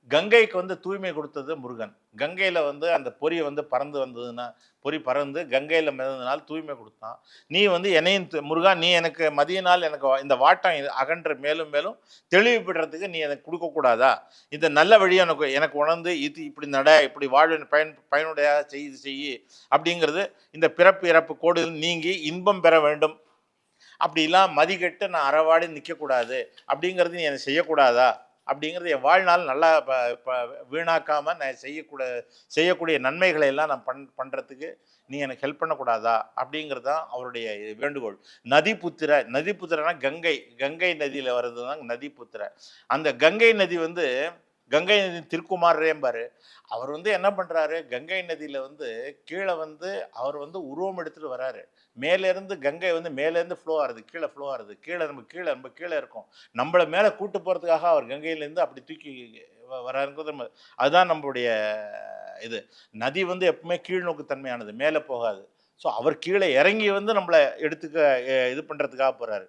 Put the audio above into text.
கங்கைக்கு வந்து தூய்மை கொடுத்தது முருகன். கங்கையில வந்து அந்த பொறி வந்து பறந்து வந்ததுன்னா, பொறி பறந்து கங்கையில மிதந்தனால் தூய்மை குடுத்தான். நீ வந்து என்னையும் முருகா நீ எனக்கு மதியினால் எனக்கு இந்த வாட்டம் அகன்று மேலும் மேலும் தெளிவு பெறதுக்கு நீ எனக்கு குடுக்கக்கூடாதா? இந்த நல்ல வழிய எனக்கு எனக்கு உணர்ந்து இது இப்படி நட, இப்படி வாழ்வின் பயனுடையதா செய் இது செய்யி அப்படிங்கிறது இந்த பிறப்பு, இறப்பு கோடுகள் நீங்கி இன்பம் பெற வேண்டும். அப்படிலாம் மதிகெட்டு நான் அறவாடி நிற்கக்கூடாது அப்படிங்கிறது நீ எனக்கு செய்யக்கூடாதா அப்படிங்கிறது என் வாழ்நாள் நல்லா வீணாக்காம நான் செய்யக்கூடிய நன்மைகளை எல்லாம் நான் பண்றதுக்கு நீ எனக்கு ஹெல்ப் பண்ணக்கூடாதா அப்படிங்கிறது தான் அவருடைய வேண்டுகோள். நதிபுத்திரனா கங்கை கங்கை நதியில வர்றது தான் நதிபுத்திர. அந்த கங்கை நதி வந்து கங்கை நதி திருக்குமாரேம்பாரு. அவர் வந்து என்ன பண்றாரு, கங்கை நதியில வந்து கீழ வந்து அவர் வந்து உருவம் எடுத்துட்டு வராரு. மேலேருந்து கங்கை வந்து மேலேருந்து ஃப்ளோ ஆகுது. கீழ ஃப்ளோ ஆகுது. நம்ம கீழ இருக்கோம். நம்மள மேல கூட்டு போறதுக்காக அவர் கங்கையிலேருந்து அப்படி தூக்கி வராருங்கிறது அதுதான் நம்மளுடைய இது. நதி வந்து எப்பவுமே கீழ்நோக்கு தன்மையானது. மேல போகாது. ஸோ அவர் கீழ இறங்கி வந்து நம்மள எடுத்துக்க இது பண்றதுக்காக போறாரு.